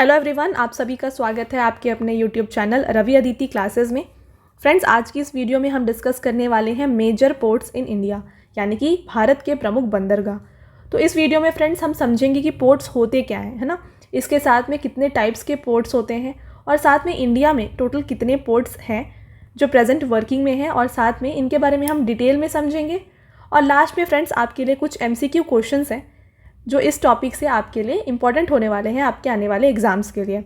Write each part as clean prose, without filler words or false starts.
Hello everyone, आप सभी का स्वागत है आपके अपने YouTube channel Ravi Aditi classes में। फ्रेंड्स, आज की इस वीडियो में हम डिस्कस करने वाले हैं मेजर पोर्ट्स इन इंडिया, यानी कि भारत के प्रमुख बंदरगाह। तो इस वीडियो में फ्रेंड्स हम समझेंगे कि पोर्ट्स होते क्या हैं, है ना, इसके साथ में कितने टाइप्स के पोर्ट्स होते हैं और साथ में इंडिया में टोटल कितने पोर्ट्स हैं जो प्रेजेंट वर्किंग में हैं, और साथ में इनके बारे में हम डिटेल में समझेंगे। और लास्ट में फ्रेंड्स आपके लिए कुछ MCQ क्वेश्चंस हैं जो इस टॉपिक से आपके लिए इंपॉर्टेंट होने वाले हैं आपके आने वाले एग्जाम्स के लिए।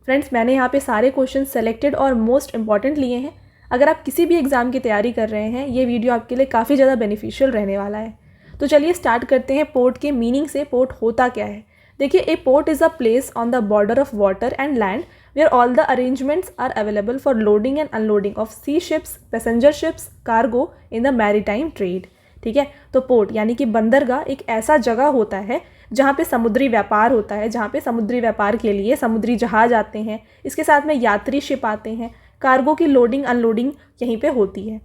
फ्रेंड्स, मैंने यहाँ पे सारे क्वेश्चन सेलेक्टेड और मोस्ट इंपॉर्टेंट लिए हैं। अगर आप किसी भी एग्ज़ाम की तैयारी कर रहे हैं, ये वीडियो आपके लिए काफ़ी ज़्यादा बेनिफिशियल रहने वाला है। तो चलिए स्टार्ट करते हैं पोर्ट के मीनिंग से। पोर्ट होता क्या है? देखिए, a port is a place on the border of water and land where all the arrangements are available for loading and unloading of sea ships, passenger ships, cargo in the maritime trade. ठीक है, तो port यानी कि बंदरगाह एक ऐसा जगह होता है जहाँ पे समुद्री व्यापार होता है, जहाँ पे समुद्री व्यापार के लिए समुद्री जहाज आते हैं, इसके साथ में यात्री शिप आते हैं, कार्गो की लोडिंग अनलोडिंग यहीं पे होती है।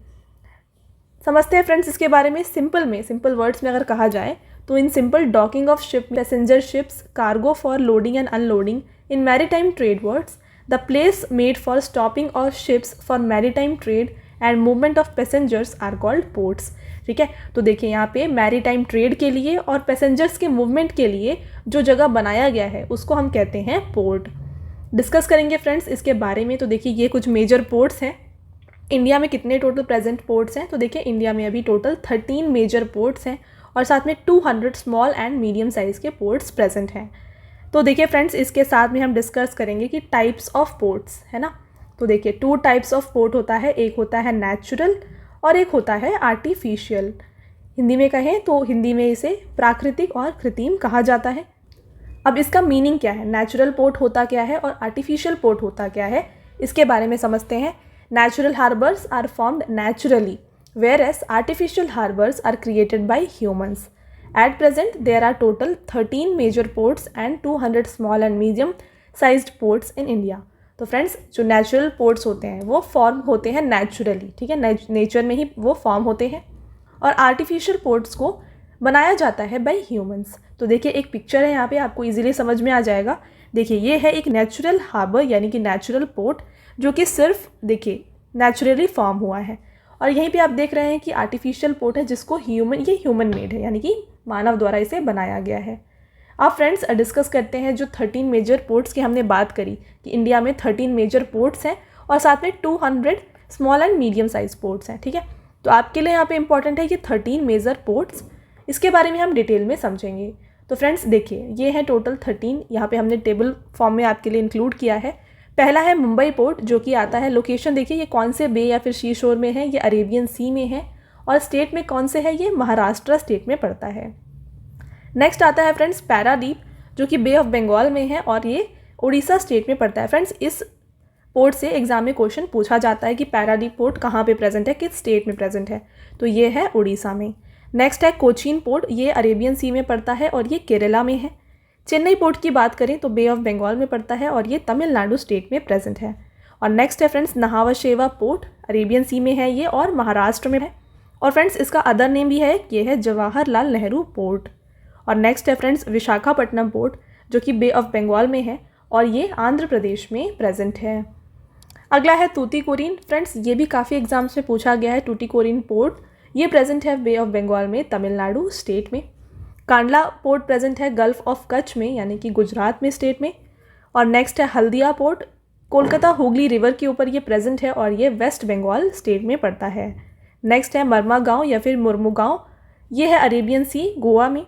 समझते हैं फ्रेंड्स इसके बारे में। सिंपल वर्ड्स में अगर कहा जाए तो in simple docking of ship, passenger ships, cargo for loading and unloading in maritime trade words the place made for stopping of ships for maritime trade and movement of passengers are called ports. ठीक है, तो देखिए यहाँ पे maritime trade के लिए और passengers के मूवमेंट के लिए जो जगह बनाया गया है उसको हम कहते हैं पोर्ट। डिस्कस करेंगे फ्रेंड्स इसके बारे में। तो देखिए, ये कुछ मेजर पोर्ट्स हैं। इंडिया में कितने टोटल प्रेजेंट पोर्ट्स हैं? तो देखिए, इंडिया में अभी टोटल 13 मेजर पोर्ट्स हैं और साथ में 200 स्मॉल एंड मीडियम साइज़ के पोर्ट्स प्रेजेंट हैं। तो देखिए फ्रेंड्स, इसके साथ में हम डिस्कस करेंगे कि टाइप्स ऑफ पोर्ट्स, है ना। तो देखिए, 2 टाइप्स ऑफ पोर्ट होता है। एक होता है नेचुरल और एक होता है आर्टिफिशियल। हिंदी में कहें तो हिंदी में इसे प्राकृतिक और कृत्रिम कहा जाता है। अब इसका मीनिंग क्या है? नेचुरल पोर्ट होता क्या है और आर्टिफिशियल पोर्ट होता क्या है, इसके बारे में समझते हैं। Natural harbours are formed naturally whereas artificial harbours are created by humans. At present there are total 13 major ports and 200 small and medium sized ports in India. तो फ्रेंड्स, जो नेचुरल पोर्ट्स होते हैं वो form होते हैं naturally, ठीक है, nature में ही वो फॉर्म होते हैं। और आर्टिफिशियल पोर्ट्स को बनाया जाता है बाय ह्यूमंस। तो देखिए, एक पिक्चर है यहाँ पे, आपको इजीली समझ में आ जाएगा। देखिए, ये है एक नेचुरल हार्बर यानी कि नेचुरल पोर्ट जो कि सिर्फ देखिए नेचुरली फॉर्म हुआ है। और यहीं पे आप देख रहे हैं कि आर्टिफिशियल पोर्ट है जिसको ये ह्यूमन मेड है, यानी कि मानव द्वारा इसे बनाया गया है। अब फ्रेंड्स डिस्कस करते हैं जो 13 मेजर पोर्ट्स की हमने बात करी कि इंडिया में 13 मेजर पोर्ट्स हैं और साथ में 200 small and medium size ports हैं। ठीक है, तो आपके लिए यहाँ पे इंपॉर्टेंट है ये 13 मेजर पोर्ट्स, इसके बारे में हम डिटेल में समझेंगे। तो फ्रेंड्स देखिए, ये है टोटल 13, यहाँ पे हमने टेबल फॉर्म में आपके लिए इंक्लूड किया है। पहला है मुंबई पोर्ट, जो कि आता है, लोकेशन देखिए ये कौन से बे या फिर सी शोर में है, ये अरेबियन सी में है। और स्टेट में कौन से है? ये महाराष्ट्र स्टेट में पड़ता है। नेक्स्ट आता है फ्रेंड्स पैरादीप, जो कि बे ऑफ बंगाल में है और ये उड़ीसा स्टेट में पड़ता है। फ्रेंड्स, इस पोर्ट से एग्जाम में क्वेश्चन पूछा जाता है कि पैरादीप पोर्ट कहाँ पे प्रेजेंट है, किस स्टेट में प्रेजेंट है, तो ये है उड़ीसा में। नेक्स्ट है कोचीन पोर्ट, ये अरेबियन सी में पड़ता है और ये केरला में है। चेन्नई पोर्ट की बात करें तो बे ऑफ बंगाल में पड़ता है और ये तमिलनाडु स्टेट में प्रेजेंट है। और नेक्स्ट है फ्रेंड्स नहावशेवा पोर्ट, अरेबियन सी में है ये और महाराष्ट्र में है। और फ्रेंड्स इसका अदर नेम भी है, ये है जवाहरलाल नेहरू पोर्ट। और नेक्स्ट है फ्रेंड्स विशाखापट्टनम पोर्ट, जो कि बे ऑफ बंगाल में है और ये आंध्र प्रदेश में प्रेजेंट है। अगला है तूतीकोरिन। फ्रेंड्स, ये भी काफ़ी एग्जाम्स में पूछा गया है। तूतीकोरिन पोर्ट ये प्रेजेंट है बे ऑफ बंगाल में, तमिलनाडु स्टेट में। कांडला पोर्ट प्रेजेंट है गल्फ ऑफ कच्छ में, यानी कि गुजरात में स्टेट में। और नेक्स्ट है हल्दिया पोर्ट, कोलकाता हुगली रिवर के ऊपर ये प्रेजेंट है और ये वेस्ट बंगाल स्टेट में पड़ता है। नेक्स्ट है मरमागांव या फिर मुर्मुगांव, ये है अरेबियन सी, गोवा में।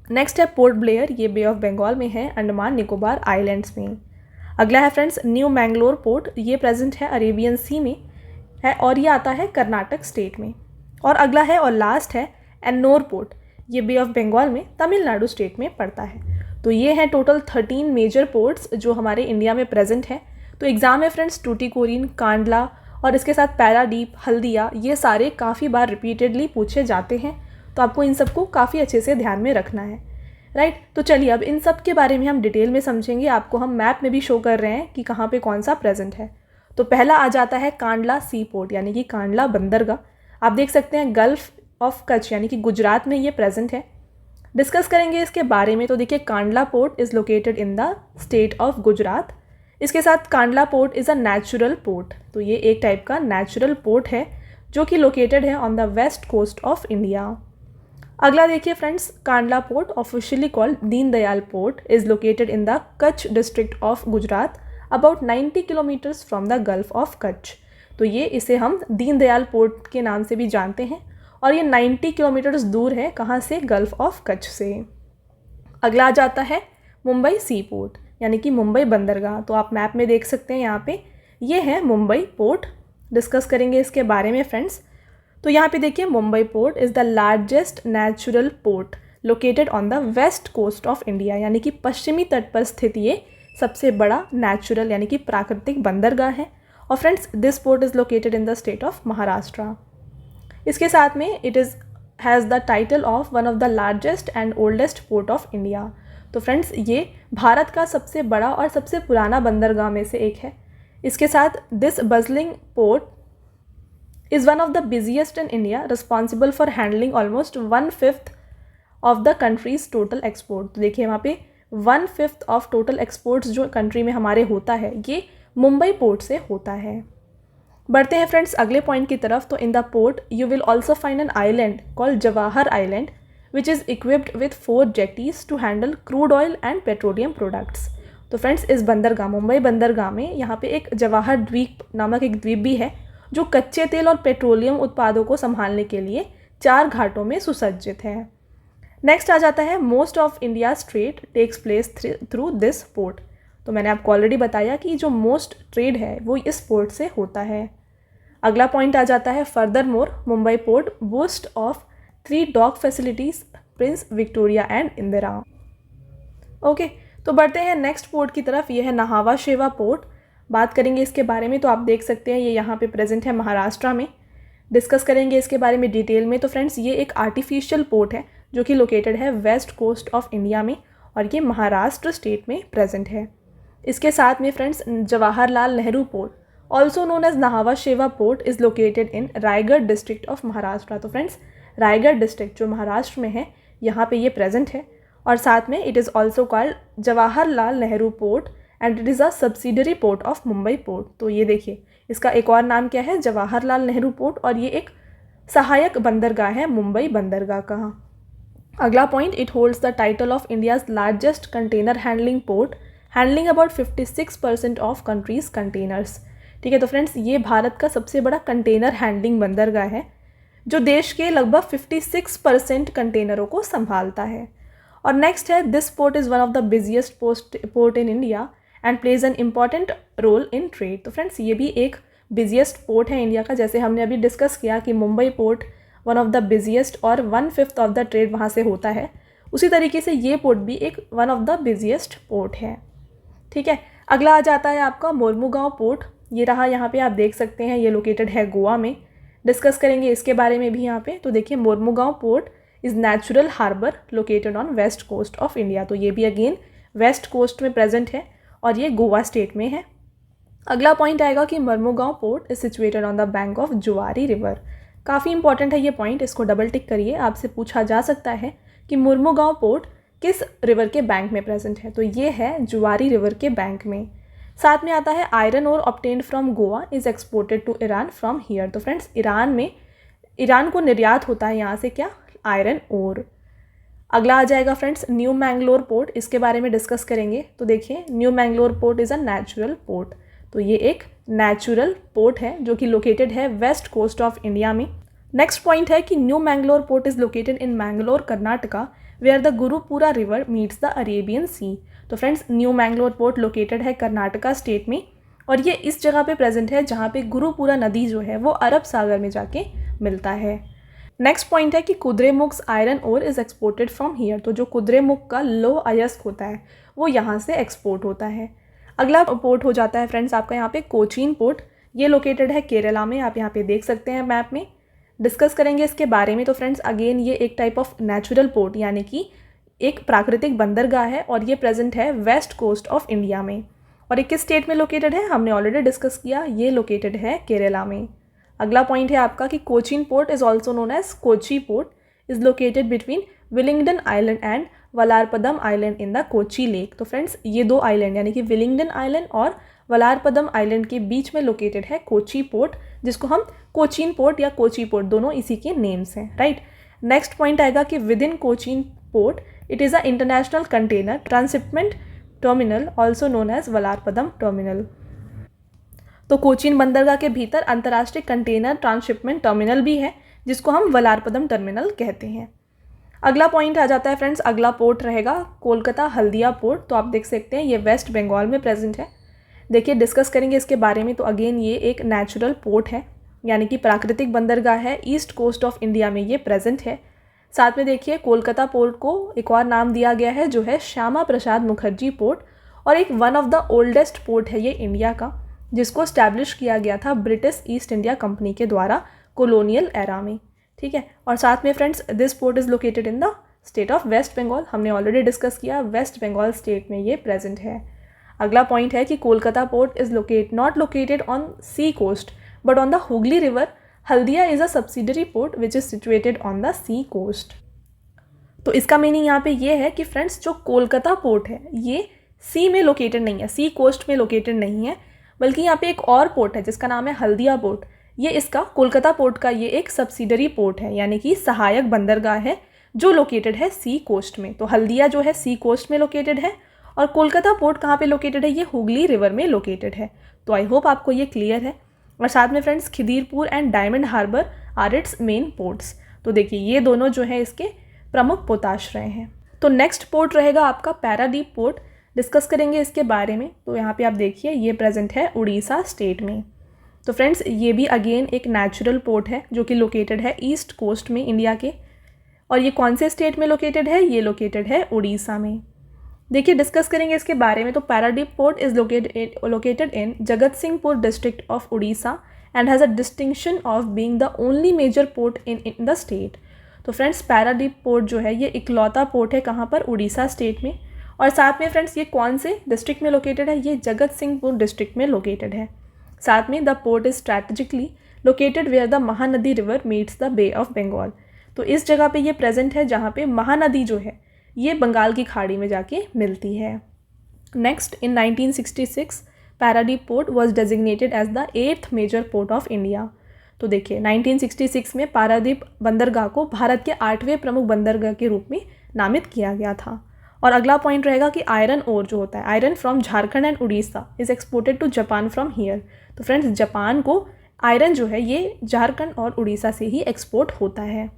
नेक्स्ट है पोर्ट ब्लेयर, ये बे ऑफ बंगाल में है, अंडमान निकोबार आइलैंड्स में। अगला है फ्रेंड्स न्यू मैंगलोर पोर्ट, ये प्रेजेंट है अरेबियन सी में है और ये आता है कर्नाटक स्टेट में। और अगला है और लास्ट है एन्नोर पोर्ट, ये बे ऑफ बंगाल में, तमिलनाडु स्टेट में पड़ता है। तो ये है टोटल 13 मेजर पोर्ट्स जो हमारे इंडिया में प्रेजेंट है। तो एग्जाम में फ्रेंड्स टूटीकोरिन, कांडला और इसके साथ पैरादीप, हल्दिया, ये सारे काफ़ी बार रिपीटेडली पूछे जाते हैं। तो आपको इन सबको काफ़ी अच्छे से ध्यान में रखना है, राइट। तो चलिए अब इन सब के बारे में हम डिटेल में समझेंगे। आपको हम मैप में भी शो कर रहे हैं कि कहाँ पे कौन सा प्रेजेंट है। तो पहला आ जाता है कांडला सी पोर्ट, यानी कि कांडला बंदरगाह। आप देख सकते हैं गल्फ ऑफ कच्छ यानी कि गुजरात में ये प्रेजेंट है। डिस्कस करेंगे इसके बारे में। तो देखिए, Kandla port is located in the state of Gujarat. इसके साथ Kandla port is a natural port, तो ये एक टाइप का नेचुरल पोर्ट है जो कि लोकेटेड है on the west coast of India. अगला देखिए friends, Kandla port officially called Deendayal port is located in the Kutch district of Gujarat about 90 kilometres from the gulf of Kutch. तो ये इसे हम दीनदयाल पोर्ट के नाम से भी जानते हैं और ये 90 किलोमीटर्स दूर है कहाँ से, गल्फ ऑफ कच्छ से। अगला आ जाता है मुंबई सी पोर्ट यानी कि मुंबई बंदरगाह। तो आप मैप में देख सकते हैं यहाँ पे, ये है मुंबई पोर्ट। डिस्कस करेंगे इसके बारे में फ्रेंड्स। तो यहाँ पे देखिए, Mumbai port is the largest natural port located on the west coast of India, यानी कि पश्चिमी तट पर स्थित ये सबसे बड़ा नेचुरल यानी कि प्राकृतिक बंदरगाह है। और friends, this port is located in the state of Maharashtra. इसके साथ में it has the title of one of the largest and oldest port of India. तो फ्रेंड्स, ये भारत का सबसे बड़ा और सबसे पुराना बंदरगाह में से एक है। इसके साथ this bustling port is one of the busiest in India, responsible for handling almost 1/5 of the country's total export. तो देखिए, वहाँ पे 1/5 ऑफ टोटल एक्सपोर्ट्स जो कंट्री में हमारे होता है, ये मुंबई पोर्ट से होता है। बढ़ते हैं फ्रेंड्स अगले पॉइंट की तरफ। तो in the port you will also find an island called Jawahar island which is equipped with 4 jetties to handle crude oil and petroleum products. तो फ्रेंड्स, इस बंदरगाह मुंबई बंदरगाह में यहाँ पे एक जवाहर द्वीप नामक एक द्वीप भी है जो कच्चे तेल और पेट्रोलियम उत्पादों को संभालने के लिए 4 घाटों में सुसज्जित है। नेक्स्ट आ जाता है, most of India trade takes place through this port. तो मैंने आपको ऑलरेडी बताया कि जो मोस्ट ट्रेड है वो इस पोर्ट से होता है। अगला पॉइंट आ जाता है, furthermore Mumbai port boast of 3 dock facilities, Prince Victoria and Indira. Okay, तो बढ़ते हैं नेक्स्ट पोर्ट की तरफ। ये है नाहवा शेवा पोर्ट। बात करेंगे इसके बारे में। तो आप देख सकते हैं ये यहाँ पे प्रेजेंट है महाराष्ट्र में। डिस्कस करेंगे इसके बारे में डिटेल में। तो फ्रेंड्स, ये एक आर्टिफिशियल पोर्ट है जो कि लोकेटेड है वेस्ट कोस्ट ऑफ इंडिया में और ये महाराष्ट्र स्टेट में प्रेजेंट है। इसके साथ में friends, Jawaharlal Nehru port also known as Nhava Sheva port is located in Raigad district of Maharashtra. तो फ्रेंड्स, रायगढ़ डिस्ट्रिक्ट जो महाराष्ट्र में है, यहाँ पे ये प्रेजेंट है। और साथ में it is also called Jawaharlal Nehru port and it is a subsidiary port of Mumbai port. तो ये देखिए, इसका एक और नाम क्या है, जवाहरलाल नेहरू पोर्ट, और ये एक सहायक बंदरगाह है मुंबई बंदरगाह का। अगला point, it holds the title of India's largest container handling port, handling about 56% of countries containers. ठीक है, तो फ्रेंड्स, ये भारत का सबसे बड़ा कंटेनर हैंडलिंग बंदरगाह है जो देश के लगभग 56% कंटेनरों को संभालता है। और नेक्स्ट है, this port is one of the busiest port in India and plays an important role in trade. तो फ्रेंड्स, ये भी एक बिजिएस्ट पोर्ट है इंडिया का। जैसे हमने अभी डिस्कस किया कि Mumbai port one of the busiest और 1/5 ऑफ द ट्रेड वहाँ से होता है, उसी तरीके से ये पोर्ट भी एक one of the busiest port है। ठीक है, अगला आ जाता है आपका मोरमुगांव पोर्ट। ये रहा, यहाँ पे आप देख सकते हैं, ये लोकेटेड है गोवा में। डिस्कस करेंगे इसके बारे में भी यहाँ पे। तो देखिए, Mormugao port is natural harbour located on west coast of India. तो ये भी अगेन वेस्ट कोस्ट में प्रेजेंट है और ये गोवा स्टेट में है। अगला पॉइंट आएगा कि Mormugao port is situated on the bank of जुआरी रिवर। काफ़ी इंपॉर्टेंट है ये पॉइंट, इसको डबल टिक करिए। आपसे पूछा जा सकता है कि मोरमुगांव पोर्ट किस रिवर के बैंक में प्रेजेंट है। तो ये है जुआरी रिवर के बैंक में। साथ में आता है, iron ore obtained from Goa is exported to Iran from here. तो फ्रेंड्स, ईरान को निर्यात होता है यहाँ से क्या, आयरन ओर। अगला आ जाएगा फ्रेंड्स, न्यू मैंगलोर पोर्ट। इसके बारे में डिस्कस करेंगे। तो देखिए, new Mangalore port is a natural port. तो ये एक नेचुरल पोर्ट है जो कि लोकेटेड है वेस्ट कोस्ट ऑफ इंडिया में। नेक्स्ट पॉइंट है कि new Mangalore port is located in Mangalore Karnataka where the Gurupura river meets the Arabian sea. तो friends, new Mangalore port located है कर्नाटका स्टेट में और ये इस जगह पे प्रेजेंट है जहाँ पे गुरुपुरा नदी जो है वो अरब सागर में जाके मिलता है। नेक्स्ट पॉइंट है कि Kudremukh's iron ore is exported from here. तो जो कुद्रेमुख का लोह अयस्क होता है वो यहाँ से एक्सपोर्ट होता है। अगला पोर्ट हो जाता है फ्रेंड्स आपका यहाँ पे कोचीन पोर्ट। ये लोकेटेड है केरला में, आप यहाँ पे देख सकते हैं मैप में। डिस्कस करेंगे इसके बारे में। तो फ्रेंड्स, अगेन ये एक टाइप ऑफ नेचुरल पोर्ट यानी कि एक प्राकृतिक बंदरगाह है और ये प्रेजेंट है वेस्ट कोस्ट ऑफ इंडिया में। और ये किस स्टेट में लोकेटेड है, हमने ऑलरेडी डिस्कस किया, ये लोकेटेड है केरला में। अगला पॉइंट है आपका कि Cochin port is also known as Kochi port is located between Willingdon island and Vallarpadam island in the Kochi lake. तो फ्रेंड्स ये दो आइलैंड यानी कि विलिंगडन आइलैंड और वलारपदम आइलैंड के बीच में लोकेटेड है कोची पोर्ट, जिसको हम कोचीन पोर्ट या कोची पोर्ट दोनों इसी के नेम्स हैं, राइट। नेक्स्ट पॉइंट आएगा कि within Cochin port it is a international container transshipment terminal also known as Vallarpadam terminal. तो कोचीन बंदरगाह के भीतर अंतर्राष्ट्रीय कंटेनर ट्रांसशिपमेंट टर्मिनल भी है, जिसको हम वलारपदम टर्मिनल कहते हैं। अगला पॉइंट आ जाता है फ्रेंड्स, अगला पोर्ट रहेगा कोलकाता हल्दिया पोर्ट। तो आप देख सकते हैं ये वेस्ट बंगाल में प्रेजेंट है। देखिए डिस्कस करेंगे इसके बारे में। तो अगेन ये एक नेचुरल पोर्ट है, यानी कि प्राकृतिक बंदरगाह है, ईस्ट कोस्ट ऑफ इंडिया में ये प्रेजेंट है। साथ में देखिए कोलकाता पोर्ट को एक और नाम दिया गया है जो है श्यामा प्रसाद मुखर्जी पोर्ट, और एक one of the oldest port है ये इंडिया का, जिसको स्टैब्लिश किया गया था ब्रिटिश ईस्ट इंडिया कंपनी के द्वारा कॉलोनियल एरा में, ठीक है। और साथ में friends this port is located in the state of West Bengal, हमने ऑलरेडी डिस्कस किया, वेस्ट बंगाल स्टेट में ये प्रेजेंट है। अगला पॉइंट है कि Kolkata port is not located on sea coast but on the Hooghly river. Haldia is a subsidiary port which is situated on the sea coast. तो इसका मीनिंग यहाँ पे ये है कि फ्रेंड्स जो कोलकाता पोर्ट है ये सी में लोकेटेड नहीं है, सी कोस्ट में लोकेटेड नहीं है, बल्कि यहाँ पे एक और पोर्ट है जिसका नाम है हल्दिया पोर्ट। ये इसका कोलकाता पोर्ट का ये एक सब्सिडरी पोर्ट है, यानी कि सहायक बंदरगाह है जो लोकेटेड है सी कोस्ट में। तो हल्दिया जो है सी कोस्ट में लोकेटेड है और कोलकाता पोर्ट कहाँ पे लोकेटेड है, ये हुगली रिवर में लोकेटेड है। तो आई होप आपको ये क्लियर है। और साथ में friends Khidirpur and Diamond Harbour are its main ports. तो देखिए ये दोनों जो है इसके प्रमुख पोताश्रय हैं। तो नेक्स्ट पोर्ट रहेगा आपका पैरादीप पोर्ट, डिस्कस करेंगे इसके बारे में। तो यहाँ पे आप देखिए ये प्रेजेंट है उड़ीसा स्टेट में। तो फ्रेंड्स ये भी अगेन एक नेचुरल पोर्ट है जो कि लोकेटेड है ईस्ट कोस्ट में इंडिया के। और ये कौन से स्टेट में लोकेटेड है, ये लोकेटेड है उड़ीसा में। देखिए डिस्कस करेंगे इसके बारे में। तो Paradip port is located in Jagatsinghpur district of Orissa and has a distinction of being the only major port in the state. तो फ्रेंड्स पैरादीप पोर्ट जो है ये इकलौता पोर्ट है कहाँ पर, उड़ीसा स्टेट में। और साथ में फ्रेंड्स ये कौन से डिस्ट्रिक्ट में लोकेटेड है, ये जगत सिंहपुर डिस्ट्रिक्ट में लोकेटेड है। साथ में the port is strategically located where the Mahanadi river meets the Bay of Bengal. तो इस जगह पे ये प्रेजेंट है जहाँ पे महानदी जो है ये बंगाल की खाड़ी में जाके मिलती है। Next in 1966 Paradip port was designated as the 8th major port of India. तो देखिए 1966 में पारादीप बंदरगाह को भारत के 8वें प्रमुख बंदरगाह के रूप में नामित किया गया था। और अगला पॉइंट रहेगा कि आयरन ओर जो होता है, iron from Jharkhand and Orissa is exported to Japan from here. तो फ्रेंड्स जापान को आयरन जो है ये झारखंड और उड़ीसा से ही एक्सपोर्ट होता है।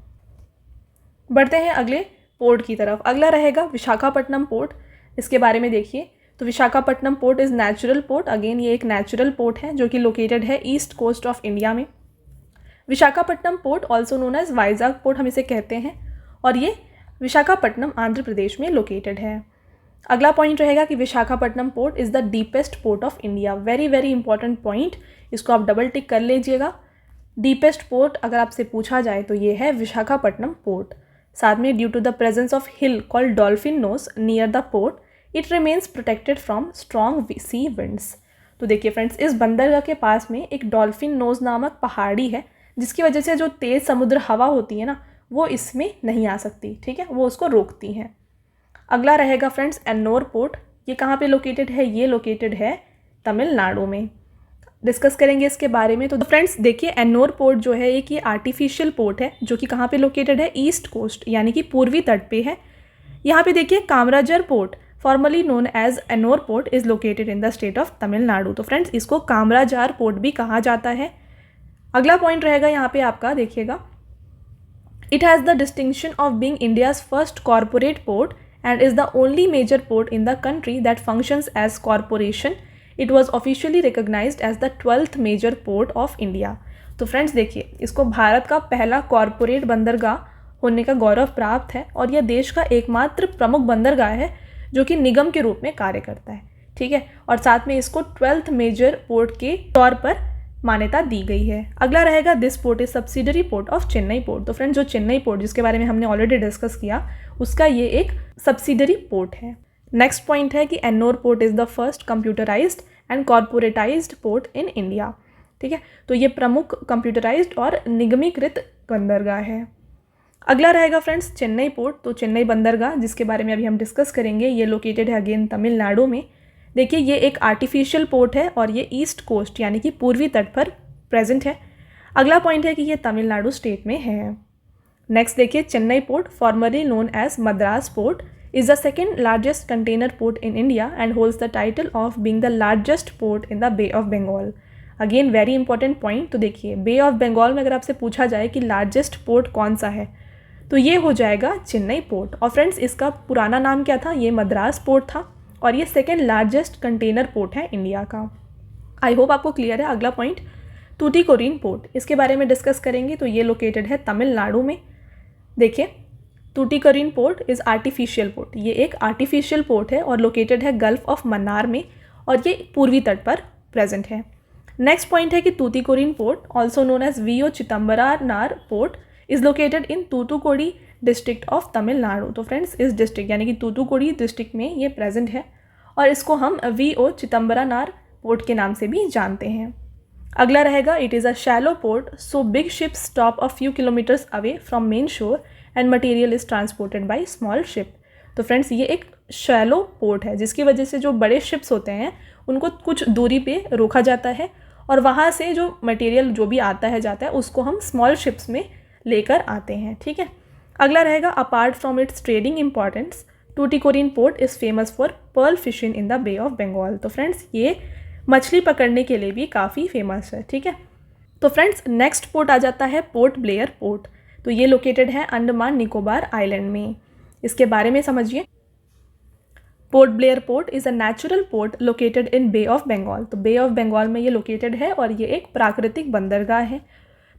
बढ़ते हैं अगले पोर्ट की तरफ। अगला रहेगा विशाखापट्टनम पोर्ट। इसके बारे में देखिए। तो Visakhapatnam port is natural port. Again ये एक नेचुरल पोर्ट है जो कि लोकेटेड है ईस्ट कोस्ट ऑफ इंडिया में। Visakhapatnam port also known as Vizag port हम इसे कहते हैं, और ये विशाखापट्टनम आंध्र प्रदेश में लोकेटेड है। अगला पॉइंट रहेगा कि Visakhapatnam port is the deepest port of India. Very very important point, इसको आप डबल टिक कर लीजिएगा। डीपेस्ट पोर्ट अगर आपसे पूछा जाए तो ये है विशाखापट्टनम पोर्ट। साथ में due to the presence of hill called Dolphin Nose near the port it remains protected from strong sea winds. तो देखिए फ्रेंड्स इस बंदरगाह के पास में एक डॉल्फिन नोज नामक पहाड़ी है जिसकी वजह से जो तेज़ समुद्र हवा होती है ना वो इसमें नहीं आ सकती, ठीक है, वो उसको रोकती हैं। अगला रहेगा फ्रेंड्स एन्नोर पोर्ट। ये कहाँ पे लोकेटेड है, ये लोकेटेड है तमिलनाडु में। डिस्कस करेंगे इसके बारे में। तो फ्रेंड्स देखिए एन्नोर पोर्ट जो है एक ये आर्टिफिशियल पोर्ट है जो कि कहाँ पे लोकेटेड है, ईस्ट कोस्ट यानी कि पूर्वी तट पे है। यहाँ पे देखिए Kamarajar port formally known as Ennore port is located in the state of Tamil Nadu. तो फ्रेंड्स इसको कामराजार पोर्ट भी कहा जाता है। अगला पॉइंट रहेगा यहाँ पे आपका, देखिएगा it has the distinction of being India's first corporate port and is the only major port in the country that functions as corporation. It was officially recognized as the 12th major port of India. तो friends देखिए इसको भारत का पहला corporate बंदरगाह होने का गौरव प्राप्त है और यह देश का एकमात्र प्रमुख बंदरगाह है जो कि निगम के रूप में कार्य करता है, ठीक है। और साथ में इसको 12th मेजर पोर्ट के तौर पर मान्यता दी गई है। अगला रहेगा this port is subsidiary port of Chennai port. तो फ्रेंड्स जो चेन्नई पोर्ट जिसके बारे में हमने ऑलरेडी डिस्कस किया उसका ये एक सब्सिडरी पोर्ट है। नेक्स्ट पॉइंट है कि Ennore port is the first computerised and corporatised port in India, ठीक है। तो ये प्रमुख कंप्यूटराइज्ड और निगमीकृत बंदरगाह है। अगला रहेगा फ्रेंड्स चेन्नई पोर्ट। तो चेन्नई बंदरगाह जिसके बारे में अभी हम डिस्कस करेंगे, ये लोकेटेड है अगेन तमिलनाडु में। देखिए ये एक आर्टिफिशियल पोर्ट है और ये ईस्ट कोस्ट यानी कि पूर्वी तट पर प्रेजेंट है। अगला पॉइंट है कि ये तमिलनाडु स्टेट में है। नेक्स्ट देखिए Chennai port, formerly known as Madras port, is the second largest container port in India and holds the title of being the largest port in the Bay of Bengal. Again very important point. तो देखिए बे of Bengal में अगर आपसे पूछा जाए कि largest port कौन सा है तो ये हो जाएगा चेन्नई पोर्ट। और फ्रेंड्स इसका पुराना नाम क्या था, ये मद्रास पोर्ट था और ये सेकेंड लार्जेस्ट कंटेनर पोर्ट है इंडिया का। आई होप आपको क्लियर है। अगला पॉइंट टूटीकोरिन पोर्ट, इसके बारे में डिस्कस करेंगे। तो ये लोकेटेड है तमिलनाडु में। देखिए Tuticorin port is artificial port, ये एक आर्टिफिशियल पोर्ट है और लोकेटेड है गल्फ ऑफ मन्नार में और ये पूर्वी तट पर प्रेजेंट है। नेक्स्ट पॉइंट है कि Tuticorin port also known as V O Chidambaranar port is located in Thoothukudi district of Tamil Nadu. तो फ्रेंड्स इस डिस्ट्रिक्ट यानी कि तूतुकुड़ी डिस्ट्रिक्ट में ये प्रेजेंट है और इसको हम वीओ चिदम्बरनार पोर्ट के नाम से भी जानते हैं। अगला रहेगा it is a shallow port so big ships stop a few kilometres away from main shore and material is transported by small ship. तो फ्रेंड्स ये एक शैलो पोर्ट है जिसकी वजह से जो बड़े शिप्स होते हैं उनको कुछ दूरी पे रोका जाता है और वहाँ से जो मटेरियल जो भी आता है जाता है उसको हम स्मॉल शिप्स में लेकर आते हैं। ठीक है। अगला रहेगा apart from its trading importance Tuticorin port is famous for pearl fishing in the Bay of Bengal. तो फ्रेंड्स ये मछली पकड़ने के लिए भी काफ़ी फेमस है। ठीक है। तो फ्रेंड्स नेक्स्ट पोर्ट आ जाता है पोर्ट ब्लेयर पोर्ट। तो ये लोकेटेड है अंडमान निकोबार आइलैंड में। इसके बारे में समझिए। Port Blair port is a natural port located in Bay of Bengal. तो बे ऑफ बंगाल में ये लोकेटेड है और ये एक प्राकृतिक बंदरगाह है।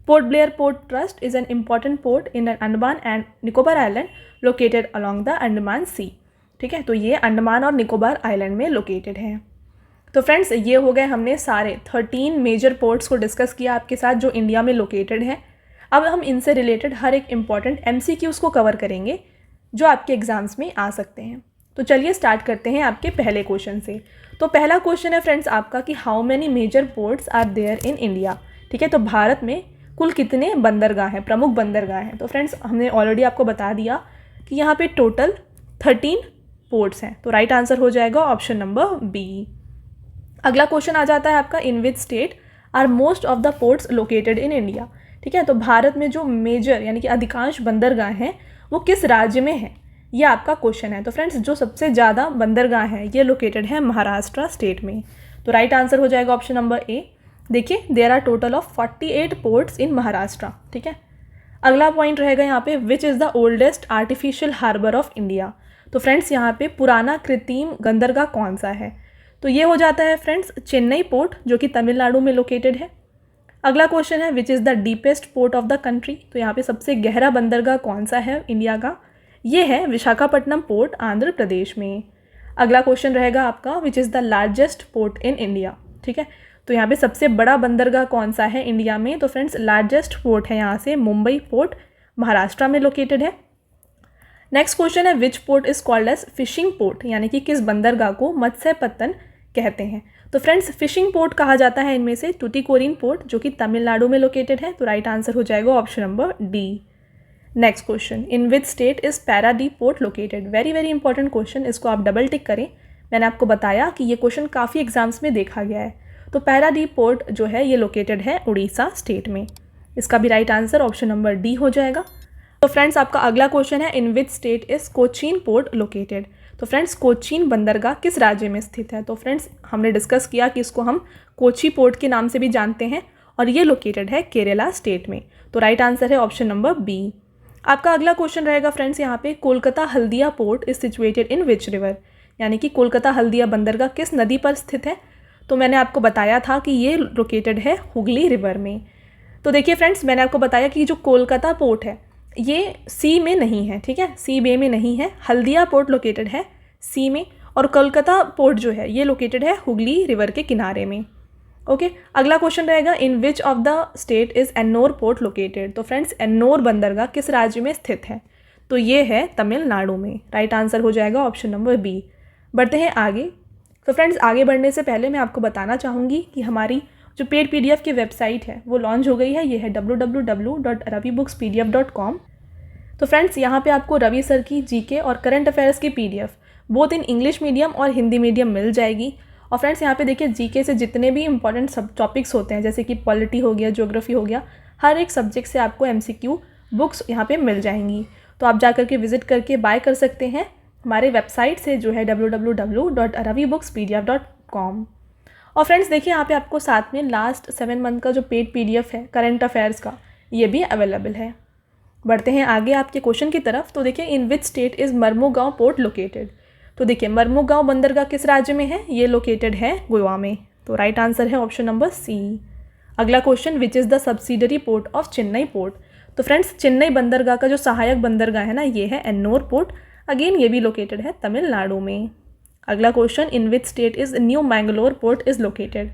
Port Blair port trust is an important port in Andaman and Nicobar island located along the Andaman sea. ठीक है। तो ये अंडमान और निकोबार आइलैंड में लोकेटेड है। तो फ्रेंड्स ये हो गए हमने सारे 13 मेजर पोर्ट्स को डिस्कस किया आपके साथ जो इंडिया में लोकेटेड है। अब हम इनसे रिलेटेड हर एक इम्पॉर्टेंट MCQs को कवर करेंगे जो आपके एग्जाम्स में आ सकते हैं। तो चलिए स्टार्ट करते हैं आपके पहले क्वेश्चन से। तो पहला क्वेश्चन है फ्रेंड्स आपका कि how many major ports are there in India. ठीक है। तो भारत में कुल कितने बंदरगाह हैं, प्रमुख बंदरगाह हैं। तो फ्रेंड्स हमने ऑलरेडी आपको बता दिया कि यहाँ पे टोटल 13 पोर्ट्स हैं। तो राइट आंसर हो जाएगा ऑप्शन नंबर बी। अगला क्वेश्चन आ जाता है आपका in which state are most of the ports located in India. ठीक है। तो भारत में जो मेजर यानी कि अधिकांश बंदरगाह हैं वो किस राज्य में है, ये आपका क्वेश्चन है। तो फ्रेंड्स जो सबसे ज़्यादा बंदरगाह हैं ये लोकेटेड है महाराष्ट्र स्टेट में। तो राइट आंसर हो जाएगा ऑप्शन नंबर ए। देखिए there are total of 48 ports in Maharashtra. ठीक है। अगला पॉइंट रहेगा यहाँ पे which is the oldest artificial harbour of India. तो फ्रेंड्स यहाँ पे पुराना कृत्रिम बंदरगाह कौन सा है। तो ये हो जाता है फ्रेंड्स चेन्नई पोर्ट जो कि तमिलनाडु में लोकेटेड है। अगला क्वेश्चन है which is the deepest port of the country. तो यहाँ पे सबसे गहरा बंदरगाह कौन सा है इंडिया का, ये है विशाखापट्टनम पोर्ट आंध्र प्रदेश में। अगला क्वेश्चन रहेगा आपका विच is the largest port in India. ठीक है। तो यहाँ पे सबसे बड़ा बंदरगाह कौन सा है इंडिया में। तो फ्रेंड्स लार्जेस्ट पोर्ट है यहाँ से मुंबई पोर्ट महाराष्ट्र में लोकेटेड है। नेक्स्ट क्वेश्चन है which port is called as fishing port, यानी कि किस बंदरगाह को मत्स्य पत्तन कहते हैं। तो फ्रेंड्स फिशिंग पोर्ट कहा जाता है इनमें से टूटीकोरिन पोर्ट जो कि तमिलनाडु में लोकेटेड है। तो राइट आंसर हो जाएगा option number D. Next question in which state is Paradip port located. Very very important question, इसको आप डबल टिक करें। मैंने आपको बताया कि ये क्वेश्चन काफ़ी एग्जाम्स में देखा गया है। तो पैरादीप पोर्ट जो है ये लोकेटेड है उड़ीसा स्टेट में। इसका भी right answer option number D हो जाएगा। तो फ्रेंड्स आपका अगला क्वेश्चन है in which state is Cochin port located. तो फ्रेंड्स कोचीन बंदरगाह किस राज्य में स्थित है। तो फ्रेंड्स हमने डिस्कस किया कि इसको हम कोची पोर्ट के नाम से भी जानते हैं और ये लोकेटेड है केरला स्टेट में। तो राइट आंसर है ऑप्शन नंबर बी। आपका अगला क्वेश्चन रहेगा फ्रेंड्स यहाँ पे Kolkata Haldia port is situated in which river, यानी कि कोलकाता हल्दिया बंदरगाह किस नदी पर स्थित है। तो मैंने आपको बताया था कि ये लोकेटेड है हुगली रिवर में। तो देखिए फ्रेंड्स मैंने आपको बताया कि जो कोलकाता पोर्ट है ये सी में नहीं है। ठीक है। सी बे में नहीं है। हल्दिया पोर्ट लोकेटेड है सी में और कोलकाता पोर्ट जो है ये लोकेटेड है हुगली रिवर के किनारे में। ओके। अगला क्वेश्चन रहेगा in which of the state is Ennore port located. तो फ्रेंड्स एन्नोर बंदरगाह किस राज्य में स्थित है। तो ये है तमिलनाडु में। राइट आंसर हो जाएगा ऑप्शन नंबर बी। बढ़ते हैं आगे। तो फ्रेंड्स आगे बढ़ने से पहले मैं आपको बताना चाहूँगी कि हमारी जो पेड PDF की वेबसाइट है वो लॉन्च हो गई है। ये है www.ravibookspdf.com। तो फ्रेंड्स यहाँ पे आपको रवि सर की जीके और करंट अफेयर्स की PDF both in English medium और हिंदी मीडियम मिल जाएगी। और फ्रेंड्स यहाँ पे देखिए जीके से जितने भी इंपॉर्टेंट सब टॉपिक्स होते हैं जैसे कि पॉलिटी हो गया, ज्योग्राफी हो गया, हर एक सब्जेक्ट से आपको एमसीक्यू बुक्स यहाँ पे मिल जाएंगी। तो आप जा करके विजिट करके बाय कर सकते हैं हमारे वेबसाइट से जो है www.ravibooks.pdf.com। और फ्रेंड्स देखिए यहाँ पे आपको साथ में लास्ट 7 मंथ का जो पेड पीडीएफ है करंट अफेयर्स का, ये भी अवेलेबल है। बढ़ते हैं आगे आपके क्वेश्चन की तरफ। तो देखिए in which state is Mormugao port located. तो देखिए मर्मुगांव बंदरगाह किस राज्य में है, ये लोकेटेड है गोवा में। तो राइट आंसर है ऑप्शन नंबर सी। अगला question, which is the subsidiary port of Chennai port. तो फ्रेंड्स चेन्नई बंदरगाह का जो सहायक बंदरगाह है ना, ये है एन्नोर पोर्ट। अगेन ये भी लोकेटेड है तमिलनाडु में। अगला question, in which state is new Mangalore port is located.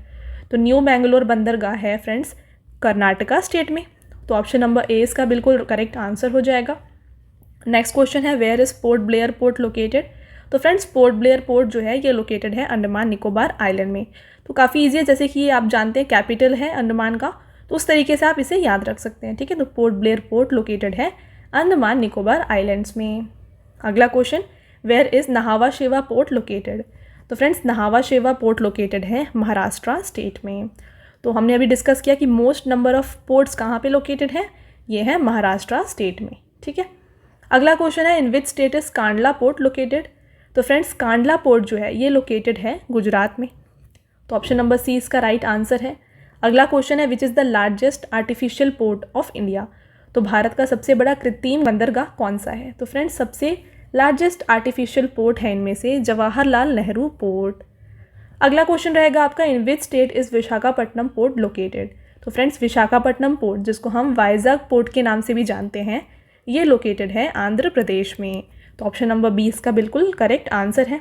तो न्यू मैंगलोर बंदरगाह है फ्रेंड्स कर्नाटका स्टेट में। तो ऑप्शन नंबर ए इसका बिल्कुल करेक्ट आंसर हो जाएगा। नेक्स्ट क्वेश्चन है, where is Port Blair port located. तो फ्रेंड्स पोर्ट ब्लेयर पोर्ट जो है ये लोकेटेड है अंडमान निकोबार आइलैंड में। तो काफ़ी ईजी है, जैसे कि आप जानते हैं कैपिटल है अंडमान का, तो उस तरीके से आप इसे याद रख सकते हैं। ठीक है, तो पोर्ट ब्लेयर पोर्ट लोकेटेड है अंडमान निकोबार आइलैंड्स में। अगला क्वेश्चन, वेयर इज़ नहावा शेवा पोर्ट लोकेटेड। तो फ्रेंड्स नहावा शेवा पोर्ट लोकेटेड है महाराष्ट्र स्टेट में। तो हमने अभी डिस्कस किया कि मोस्ट नंबर ऑफ पोर्ट्स कहाँ पे लोकेटेड है, ये है महाराष्ट्र स्टेट में। ठीक है, अगला क्वेश्चन है, in which state is Kandla port located. तो फ्रेंड्स कांडला पोर्ट जो है ये लोकेटेड है गुजरात में। तो ऑप्शन नंबर सी इसका राइट आंसर है। अगला क्वेश्चन है, which is the largest artificial port of India. तो भारत का सबसे बड़ा कृत्रिम बंदरगाह कौन सा है। तो फ्रेंड्स सबसे लार्जेस्ट आर्टिफिशियल पोर्ट है इनमें से जवाहरलाल नेहरू पोर्ट। अगला क्वेश्चन रहेगा आपका, in which state is Visakhapatnam port located. तो फ्रेंड्स विशाखापट्टनम पोर्ट, जिसको हम वाइजाग पोर्ट के नाम से भी जानते हैं, ये लोकेटेड है आंध्र प्रदेश में। तो ऑप्शन नंबर 20 का बिल्कुल करेक्ट आंसर है।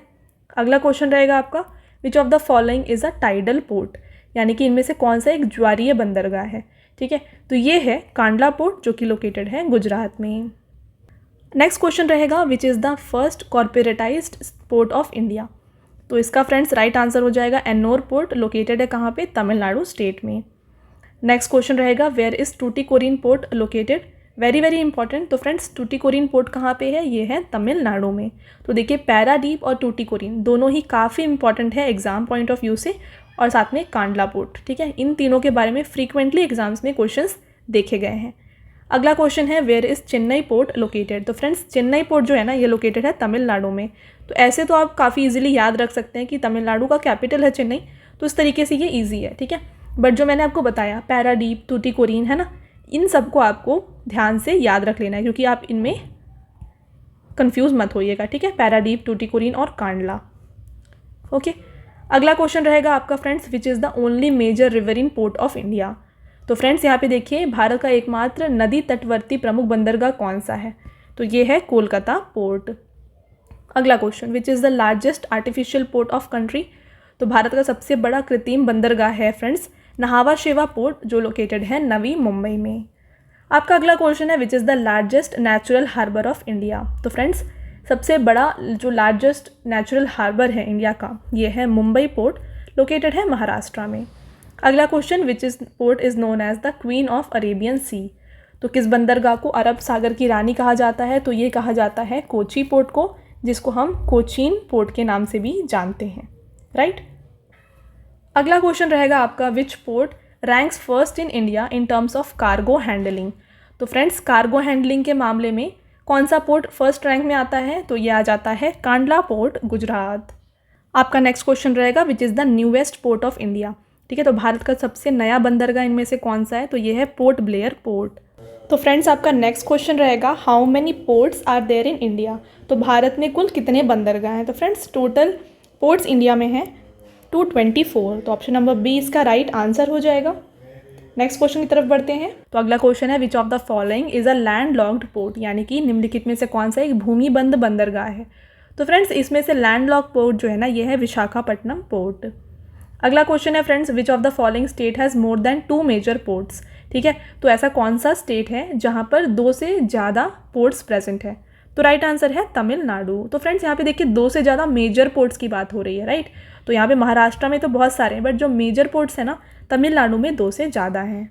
अगला क्वेश्चन रहेगा आपका, which of the following is a tidal port. यानी कि इनमें से कौन सा एक ज्वारीय बंदरगाह है। ठीक है, तो ये है कांडला पोर्ट जो कि लोकेटेड है गुजरात में। नेक्स्ट क्वेश्चन रहेगा, which is the first corporatised port of India. तो इसका फ्रेंड्स राइट आंसर हो जाएगा एन्नोर पोर्ट, लोकेटेड है कहाँ पे, तमिलनाडु स्टेट में। नेक्स्ट क्वेश्चन रहेगा, where is Tuticorin port located. Very very important. तो फ्रेंड्स टूटीकोरिन पोर्ट कहाँ पे है, ये है तमिलनाडु में। तो देखिए पैराडीप और टूटीकोरिन दोनों ही काफ़ी इंपॉर्टेंट है एग्जाम पॉइंट ऑफ व्यू से, और साथ में कांडला पोर्ट। ठीक है, इन तीनों के बारे में फ्रीक्वेंटली एग्जाम्स में क्वेश्चंस देखे गए हैं। अगला क्वेश्चन है, where is Chennai port located. तो फ्रेंड्स चेन्नई पोर्ट जो है ना ये लोकेटेड है तमिलनाडु में। तो ऐसे तो आप काफ़ी इजीली याद रख सकते हैं कि तमिलनाडु का कैपिटल है चेन्नई, तो इस तरीके से ये इजी है। ठीक है, बट जो मैंने आपको बताया पैराडीप टूटीकोरिन है ना, इन सबको आपको ध्यान से याद रख लेना है, क्योंकि आप इनमें कंफ्यूज मत होइएगा। ठीक है, पैराडीप टूटीकोरिन और कांडला। ओके, अगला क्वेश्चन रहेगा आपका friends, which is the only major riverine port of India. तो फ्रेंड्स यहाँ पे देखिए भारत का एकमात्र नदी तटवर्ती प्रमुख बंदरगाह कौन सा है। तो ये है कोलकाता पोर्ट। अगला question, which is the largest artificial port of country. तो भारत का सबसे बड़ा कृत्रिम बंदरगाह है फ्रेंड्स नहावा शेवा पोर्ट, जो लोकेटेड है नवी मुंबई में। आपका अगला क्वेश्चन है, which is the largest natural harbour of India. तो फ्रेंड्स सबसे बड़ा जो लार्जेस्ट नेचुरल हार्बर है इंडिया का, ये है मुंबई पोर्ट, लोकेटेड है महाराष्ट्र में। अगला question, which is port is known as the queen of Arabian sea. तो किस बंदरगाह को अरब सागर की रानी कहा जाता है। तो ये कहा जाता है कोची पोर्ट को, जिसको हम कोचीन पोर्ट के नाम से भी जानते हैं। राइट, अगला क्वेश्चन रहेगा आपका, विच port ranks first in India in terms of cargo handling. तो फ्रेंड्स कार्गो हैंडलिंग के मामले में कौन सा पोर्ट फर्स्ट रैंक में आता है। तो ये आ जाता है कांडला पोर्ट, गुजरात। आपका नेक्स्ट क्वेश्चन रहेगा, which is the newest port of India. ठीक है, तो भारत का सबसे नया बंदरगाह इनमें से कौन सा है। तो ये है पोर्ट ब्लेयर पोर्ट। तो फ्रेंड्स आपका नेक्स्ट क्वेश्चन रहेगा, how many ports are there in India. तो भारत में कुल कितने बंदरगाह हैं। तो फ्रेंड्स टोटल पोर्ट्स इंडिया में हैं 224। तो ऑप्शन नंबर बी इसका राइट आंसर हो जाएगा। नेक्स्ट क्वेश्चन की तरफ बढ़ते हैं। तो अगला क्वेश्चन है, which of the following is a land locked port. यानी कि निम्नलिखित में से कौन सा एक भूमिबंद बंदरगाह है। तो फ्रेंड्स इसमें से लैंड लॉक पोर्ट जो है ना, ये है विशाखापट्टनम पोर्ट। अगला क्वेश्चन है friends, which of the following state has more than 2 major ports. ठीक है, तो ऐसा कौन सा स्टेट है जहाँ पर 2 से ज़्यादा पोर्ट्स प्रेजेंट है। तो राइट आंसर है तमिलनाडु। तो फ्रेंड्स यहाँ पे देखिए 2 से ज़्यादा मेजर पोर्ट्स की बात हो रही है। राइट, तो यहाँ पे महाराष्ट्र में तो बहुत सारे हैं, बट जो मेजर पोर्ट्स हैं ना तमिलनाडु में 2 से ज़्यादा हैं।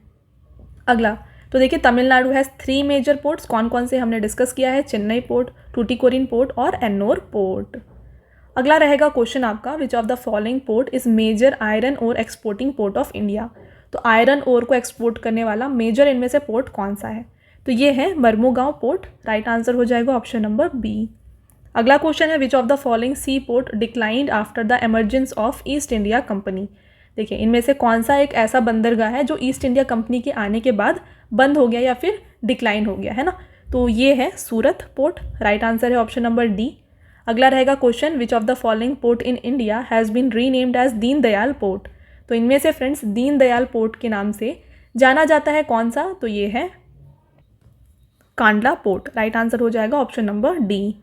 अगला, तो देखिए तमिलनाडु हैज़ 3 मेजर पोर्ट्स, कौन कौन से हमने डिस्कस किया है, चेन्नई पोर्ट, टूटिकोरिन पोर्ट और एन्नोर पोर्ट। अगला रहेगा क्वेश्चन आपका, which of the following port is major iron ore exporting port of India. तो आयरन ओर को एक्सपोर्ट करने वाला मेजर इनमें से पोर्ट कौन सा है, तो ये है मरमुगांव पोर्ट, राइट आंसर हो जाएगा ऑप्शन नंबर बी। अगला क्वेश्चन है, which of the following sea port declined after the emergence of East India Company. देखिए इनमें से कौन सा एक ऐसा बंदरगाह है जो ईस्ट इंडिया कंपनी के आने के बाद बंद हो गया या फिर डिक्लाइन हो गया है ना, तो ये है सूरत पोर्ट, राइट आंसर है ऑप्शन नंबर डी। अगला रहेगा question, which of the following port in India has been renamed as Deen Dayal port. तो इनमें से फ्रेंड्स दीन दयाल पोर्ट के नाम से जाना जाता है कौन सा, तो ये है कांडला पोर्ट, राइट आंसर हो जाएगा option number D.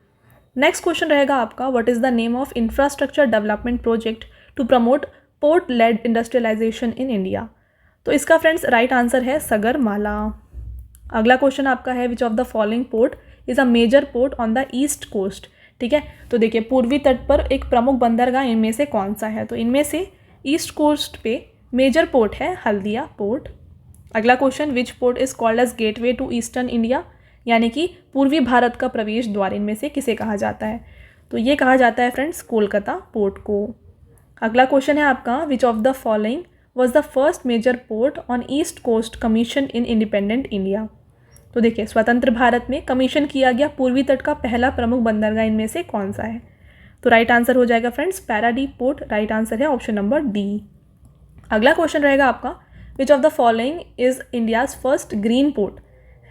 Next question रहेगा आपका, what is the name of infrastructure development project to promote port led industrialisation in India. तो इसका फ्रेंड्स राइट आंसर है सगरमाला। अगला क्वेश्चन आपका है, which of the following port is a major port on the east coast. ठीक है, तो देखिए पूर्वी तट पर एक प्रमुख बंदरगाह इनमें से कौन सा है, तो इनमें से ईस्ट कोस्ट पे मेजर पोर्ट है हल्दिया पोर्ट। अगला question, which port is called as gateway to eastern India, यानी कि पूर्वी भारत का प्रवेश द्वार इनमें से किसे कहा जाता है, तो ये कहा जाता है फ्रेंड्स कोलकाता पोर्ट को। अगला क्वेश्चन है आपका, which of the following was the first major port on east coast commission in independent India. तो देखिए स्वतंत्र भारत में कमीशन किया गया पूर्वी तट का पहला प्रमुख बंदरगाह इनमें से कौन सा है, तो राइट आंसर हो जाएगा फ्रेंड्स पैराडीप पोर्ट, राइट आंसर है ऑप्शन नंबर डी। अगला क्वेश्चन रहेगा आपका, which of the following is India's first green port,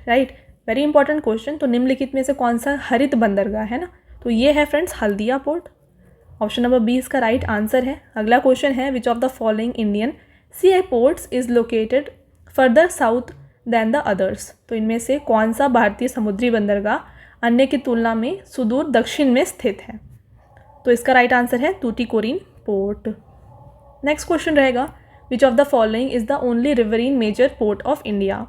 right, very important question. तो निम्नलिखित में से कौन सा हरित बंदरगाह है ना, तो ये है friends Haldia port, option number B इसका राइट आंसर है। अगला क्वेश्चन है, which of the following Indian sea आई ports is located further south than the others. तो इनमें से कौन सा भारतीय समुद्री बंदरगाह अन्य की तुलना में सुदूर दक्षिण में स्थित है, तो इसका राइट आंसर है टूटिकोरिन पोर्ट। नेक्स्ट क्वेश्चन रहेगा, which of the following is the only riverine major port of India.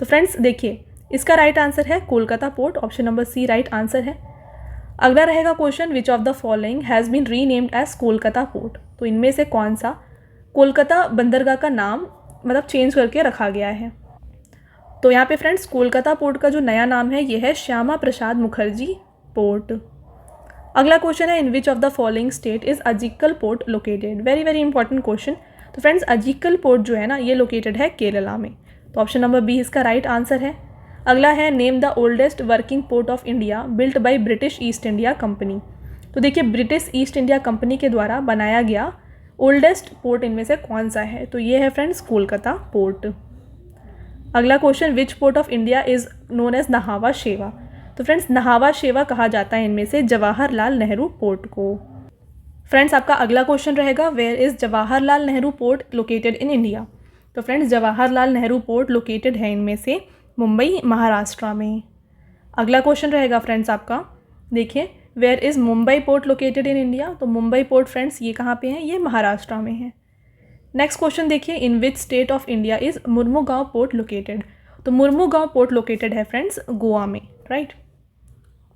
तो फ्रेंड्स देखिए इसका राइट आंसर है Kolkata port, option number C right answer है। अगला रहेगा question, which of the following has been renamed as Kolkata port. तो इनमें से कौन सा कोलकाता बंदरगाह का नाम मतलब चेंज करके रखा गया है, तो यहाँ पे फ्रेंड्स कोलकाता पोर्ट का जो नया नाम है ये है श्यामा प्रसाद मुखर्जी पोर्ट। अगला क्वेश्चन है, in which of the following state is Azhikkal port located. Very very important question. तो फ्रेंड्स अजिक्कल पोर्ट जो है ना ये लोकेटेड है केरला में, तो ऑप्शन नंबर बी इसका राइट आंसर है। अगला है, name the oldest working port of India built by British East India company. तो देखिए ब्रिटिश ईस्ट इंडिया कंपनी के द्वारा बनाया गया ओल्डेस्ट पोर्ट इनमें से कौन सा है, तो ये है फ्रेंड्स कोलकाता पोर्ट। अगला question, which port of India is known as Nhava Sheva. तो फ्रेंड्स नहावा शेवा कहा जाता है इनमें से जवाहरलाल नेहरू पोर्ट को। फ्रेंड्स आपका अगला क्वेश्चन रहेगा, where is Jawaharlal Nehru port located in India. तो friends Jawaharlal Nehru port located है इनमें से मुंबई महाराष्ट्र में। अगला क्वेश्चन रहेगा फ्रेंड्स आपका, देखिए where is Mumbai port located in India. तो मुंबई पोर्ट फ्रेंड्स ये कहाँ पे है, ये महाराष्ट्र में है। नेक्स्ट क्वेश्चन देखिए, in which state of India is Mormugao port located. तो मुर्मुगांव पोर्ट लोकेटेड है फ्रेंड्स गोवा में, राइट।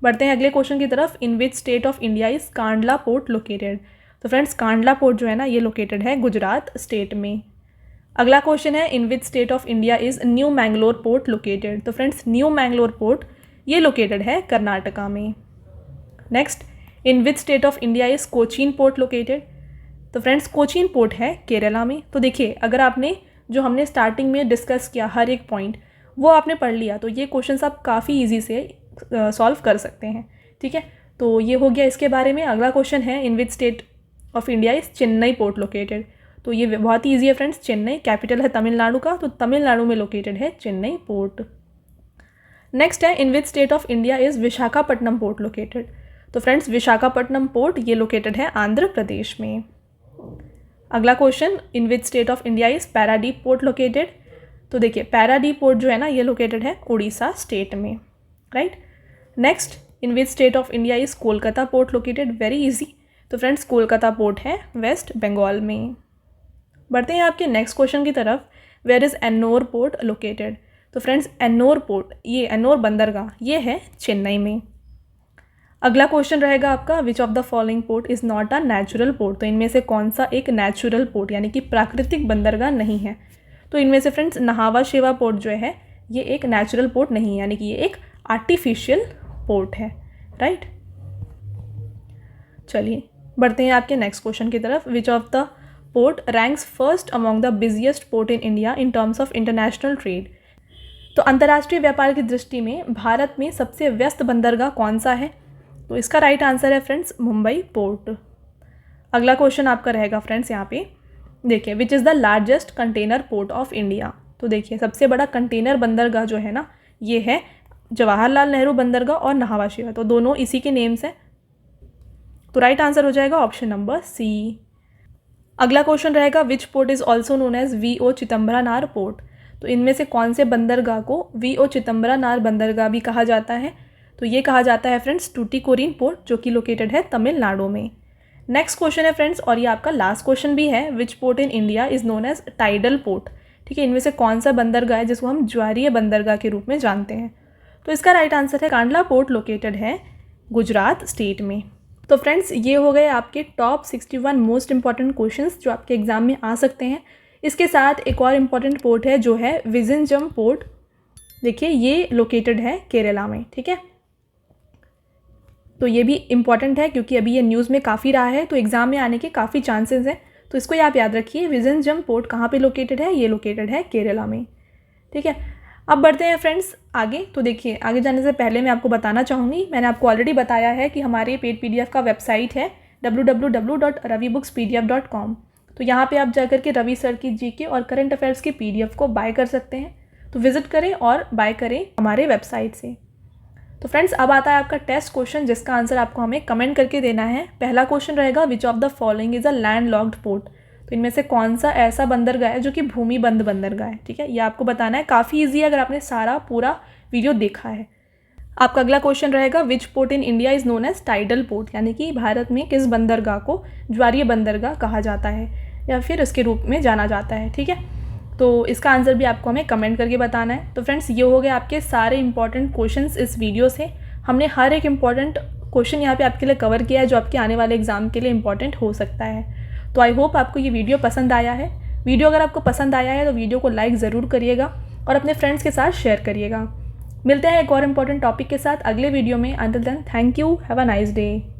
बढ़ते हैं अगले क्वेश्चन की तरफ, in which state of India is Kandla port located. तो फ्रेंड्स कांडला पोर्ट जो है ना ये लोकेटेड है गुजरात स्टेट में। अगला क्वेश्चन है, in which state of India is new Mangalore port located. तो फ्रेंड्स न्यू मैंगलोर पोर्ट ये लोकेटेड है कर्नाटका में। Next, in which state of India is Cochin port located. तो फ्रेंड्स कोचीन पोर्ट है केरला में। तो देखिए अगर आपने जो हमने स्टार्टिंग में डिस्कस किया हर एक पॉइंट वो आपने पढ़ लिया तो ये क्वेश्चन आप काफ़ी ईजी से सॉल्व कर सकते हैं, ठीक है। तो ये हो गया इसके बारे में। अगला क्वेश्चन है, in which state of India is Chennai port located. तो ये बहुत ही ईजी है फ्रेंड्स, चेन्नई कैपिटल है तमिलनाडु का, तो तमिलनाडु में लोकेटेड है चेन्नई पोर्ट। नेक्स्ट है, in which state of India is Visakhapatnam port located. तो फ्रेंड्स विशाखापट्टनम पोर्ट ये लोकेटेड है आंध्र प्रदेश में। अगला question, in which state of India is Paradip port located. तो देखिए पैराडीप पोर्ट जो है ना ये लोकेटेड है उड़ीसा स्टेट में, right. Next, in which state of India is Kolkata port located. Very easy, तो फ्रेंड्स कोलकाता पोर्ट है वेस्ट बंगाल में। बढ़ते हैं आपके नेक्स्ट क्वेश्चन की तरफ, where is Ennore port located. तो फ्रेंड्स एन्नोर पोर्ट ये एन्नोर बंदरगाह ये है चेन्नई में। अगला क्वेश्चन रहेगा आपका, which of the following port is not a natural port. तो इनमें से कौन सा एक नेचुरल पोर्ट यानी कि प्राकृतिक बंदरगाह नहीं है। तो इनमें से फ्रेंड्स नहावा शेवा पोर्ट जो है ये एक नेचुरल पोर्ट नहीं है, यानी कि ये एक आर्टिफिशियल पोर्ट है, राइट। चलिए बढ़ते हैं आपके नेक्स्ट क्वेश्चन की तरफ। विच of the port ranks first among the busiest port in India in terms of international trade. तो अंतर्राष्ट्रीय व्यापार की दृष्टि में भारत में सबसे व्यस्त बंदरगाह कौन सा है? तो इसका राइट आंसर है फ्रेंड्स मुंबई पोर्ट। अगला क्वेश्चन आपका रहेगा फ्रेंड्स यहाँ पे, देखिए विच is the largest container port of India. तो देखिए सबसे बड़ा कंटेनर बंदरगाह जो है ना, ये है जवाहरलाल नेहरू बंदरगाह और नाहवा शिवा, तो दोनों इसी के नेम्स हैं। तो राइट आंसर हो जाएगा ऑप्शन नंबर सी। अगला क्वेश्चन रहेगा which port is also known as V O Chidambaranar port. तो इनमें से कौन से बंदरगाह को वीओ चिदम्बरनार बंदरगाह भी कहा जाता है? तो ये कहा जाता है फ्रेंड्स टूटीकोरिन पोर्ट, जो कि लोकेटेड है तमिलनाडु में। नेक्स्ट क्वेश्चन है फ्रेंड्स, और ये आपका लास्ट क्वेश्चन भी है, which port in India is known as tidal port. ठीक है, इनमें से कौन सा बंदरगाह है जिसको हम ज्वारीय बंदरगाह के रूप में जानते हैं? तो इसका राइट आंसर है कांडला पोर्ट, लोकेटेड है गुजरात स्टेट में। तो फ्रेंड्स ये हो गए आपके टॉप 61 मोस्ट इंपॉर्टेंट क्वेश्चंस जो आपके एग्जाम में आ सकते हैं। इसके साथ एक और इम्पॉर्टेंट पोर्ट है जो है विजिंजम पोर्ट। देखिए ये लोकेटेड है केरला में, ठीक है। तो ये भी इम्पॉर्टेंट है क्योंकि अभी ये न्यूज़ में काफ़ी रहा है, तो एग्ज़ाम में आने के काफ़ी चांसेस हैं। तो इसको आप याद रखिए, विजिंजम पोर्ट कहाँ पे लोकेटेड है? ये लोकेटेड है केरला में, ठीक है। अब बढ़ते हैं फ्रेंड्स आगे। तो देखिए आगे जाने से पहले मैं आपको बताना चाहूँगी, मैंने आपको ऑलरेडी बताया है कि हमारे पेड PDF का वेबसाइट है www.ravibooks.pdf.com। तो यहाँ पे आप जाकर के रवि सर की GK और करंट अफेयर्स की PDF को बाय कर सकते हैं। तो विजिट करें और बाय करें हमारे वेबसाइट से। तो फ्रेंड्स अब आता है आपका टेस्ट क्वेश्चन, जिसका आंसर आपको हमें कमेंट करके देना है। पहला क्वेश्चन रहेगा which of the following is a land locked port. तो इनमें से कौन सा ऐसा बंदरगाह है जो कि भूमि बंद बंदरगाह है? ठीक है, ये आपको बताना है। काफ़ी ईजी है अगर आपने सारा पूरा वीडियो देखा है। आपका अगला क्वेश्चन रहेगा which port in India is known as tidal port, यानी कि भारत में किस बंदरगाह को ज्वारीय बंदरगाह कहा जाता है या फिर इसके रूप में जाना जाता है, ठीक है। तो इसका आंसर भी आपको हमें कमेंट करके बताना है। तो फ्रेंड्स ये हो गए आपके सारे इंपॉर्टेंट क्वेश्चंस इस वीडियो से। हमने हर एक इम्पॉर्टेंट क्वेश्चन यहाँ पे आपके लिए कवर किया है जो आपके आने वाले एग्जाम के लिए इंपॉर्टेंट हो सकता है। तो आई होप आपको ये वीडियो पसंद आया है। वीडियो अगर आपको पसंद आया है तो वीडियो को लाइक ज़रूर करिएगा और अपने फ्रेंड्स के साथ शेयर करिएगा। मिलते हैं एक और इम्पॉर्टेंट टॉपिक के साथ अगले वीडियो में। Until then thank you, have a nice day.